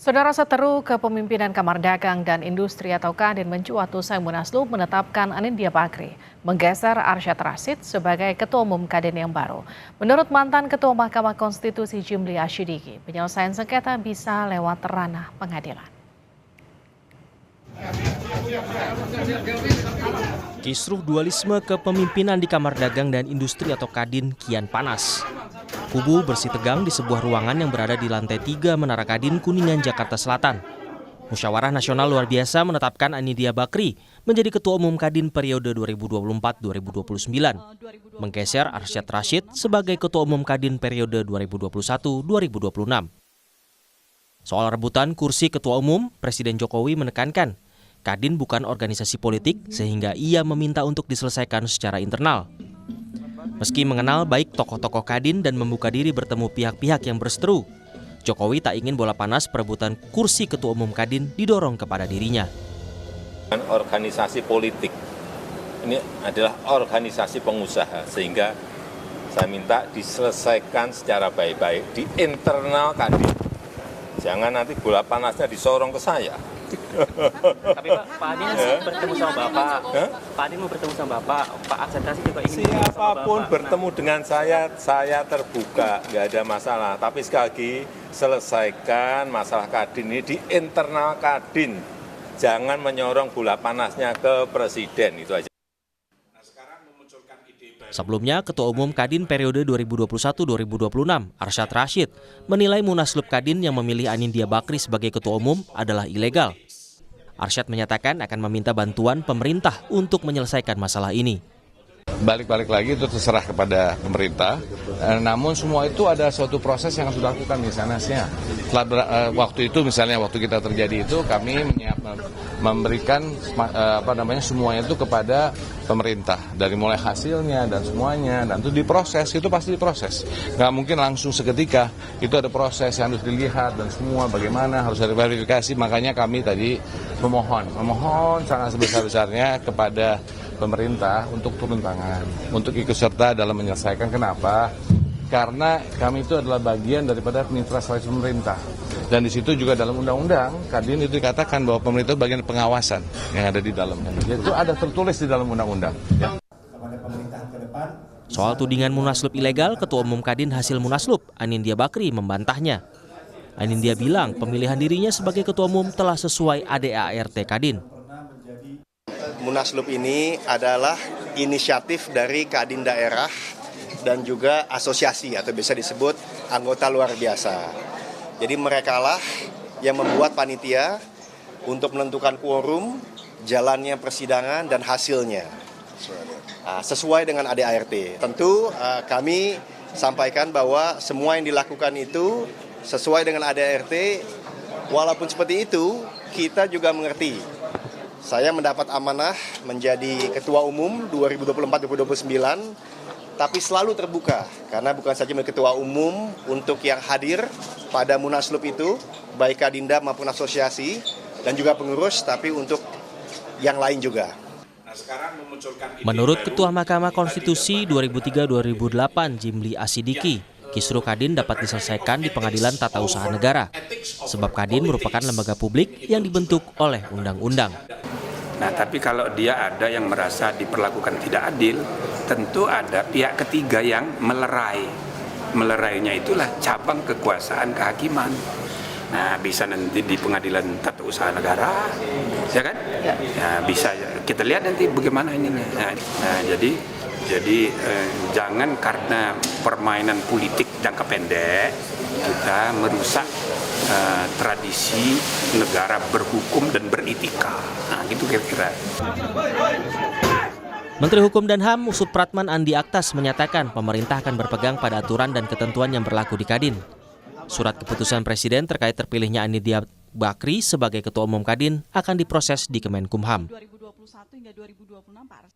Saudara, seteru kepemimpinan Kamar Dagang dan Industri atau Kadin mencuat usai Munaslup menetapkan Anindya Bakri menggeser Arsyad Rashid sebagai Ketua Umum Kadin yang baru. Menurut mantan Ketua Mahkamah Konstitusi Jimli Asyidiki, penyelesaian sengketa bisa lewat ranah pengadilan. Kisruh dualisme kepemimpinan di Kamar Dagang dan Industri atau Kadin kian panas. Kubu bersih tegang di sebuah ruangan yang berada di lantai 3 Menara Kadin, Kuningan, Jakarta Selatan. Musyawarah Nasional luar biasa menetapkan Anindya Bakri menjadi Ketua Umum Kadin periode 2024-2029, menggeser Arsyad Rashid sebagai Ketua Umum Kadin periode 2021-2026. Soal rebutan kursi Ketua Umum, Presiden Jokowi menekankan Kadin bukan organisasi politik sehingga ia meminta untuk diselesaikan secara internal. Meski mengenal baik tokoh-tokoh Kadin dan membuka diri bertemu pihak-pihak yang berseteru, Jokowi tak ingin bola panas perebutan kursi Ketua Umum Kadin didorong kepada dirinya. Organisasi politik ini adalah organisasi pengusaha, sehingga saya minta diselesaikan secara baik-baik di internal Kadin. Jangan nanti bola panasnya disorong ke saya. Tapi Pak Adin bertemu sama Bapak. Pak Adin mau bertemu sama Bapak. Pak Arsyad Rashid juga ingin siapapun bertemu dengan saya terbuka, nggak ada masalah. Tapi sekali lagi, selesaikan masalah Kadin ini di internal Kadin. Jangan menyorong bola panasnya ke Presiden, itu aja. Sebelumnya, Ketua Umum Kadin periode 2021-2026, Arsyad Rashid, menilai Munaslup Kadin yang memilih Anindya Bakri sebagai Ketua Umum adalah ilegal. Arsyad menyatakan akan meminta bantuan pemerintah untuk menyelesaikan masalah ini. Balik lagi itu terserah kepada pemerintah, namun semua itu ada suatu proses yang harus dilakukan di sana. Setelah waktu itu, misalnya waktu kita terjadi itu, kami memberikan semuanya itu kepada pemerintah, dari mulai hasilnya dan semuanya, dan itu diproses, itu pasti diproses. Nggak mungkin langsung seketika, itu ada proses yang harus dilihat dan semua bagaimana, harus ada verifikasi. Makanya kami tadi memohon sangat sebesar-besarnya kepada pemerintah untuk turun tangan, untuk ikut serta dalam menyelesaikan. Kenapa? Karena kami itu adalah bagian daripada mitra strategis pemerintah. Dan di situ juga dalam undang-undang Kadin itu dikatakan bahwa pemerintah itu bagian pengawasan yang ada di dalamnya. Itu ada tertulis di dalam undang-undang. Ya. Soal tudingan Munaslup ilegal, Ketua Umum Kadin hasil Munaslup, Anindya Bakri, membantahnya. Anindya bilang pemilihan dirinya sebagai Ketua Umum telah sesuai ADART Kadin. Munaslup ini adalah inisiatif dari Kadin daerah dan juga asosiasi atau bisa disebut anggota luar biasa. Jadi merekalah yang membuat panitia untuk menentukan quorum, jalannya persidangan dan hasilnya sesuai dengan ADART. Tentu kami sampaikan bahwa semua yang dilakukan itu sesuai dengan ADART. Walaupun seperti itu, kita juga mengerti. Saya mendapat amanah menjadi Ketua Umum 2024-2029, tapi selalu terbuka, karena bukan saja menjadi Ketua Umum untuk yang hadir pada Munaslup itu, baik Kadinda maupun asosiasi, dan juga pengurus, tapi untuk yang lain juga. Menurut Ketua Mahkamah Konstitusi 2003-2008 Jimli Asyidiki, kisruh Kadin dapat diselesaikan di Pengadilan Tata Usaha Negara, sebab Kadin merupakan lembaga publik yang dibentuk oleh undang-undang. Nah, tapi kalau dia ada yang merasa diperlakukan tidak adil, tentu ada pihak ketiga yang melerai. Melerainya itulah cabang kekuasaan kehakiman. Nah, bisa nanti di Pengadilan Tata Usaha Negara, ya kan? Ya, bisa. Kita lihat nanti bagaimana ini. Nah, jadi jangan karena permainan politik jangka pendek kita merusak tradisi negara berhukum dan beretika. Nah, gitu kira-kira. Menteri Hukum dan HAM Usut Pratman Andi Aktas menyatakan pemerintah akan berpegang pada aturan dan ketentuan yang berlaku di Kadin. Surat keputusan Presiden terkait terpilihnya Anindya Bakri sebagai Ketua Umum Kadin akan diproses di Kemenkumham. 2021 hingga 2026, Pak.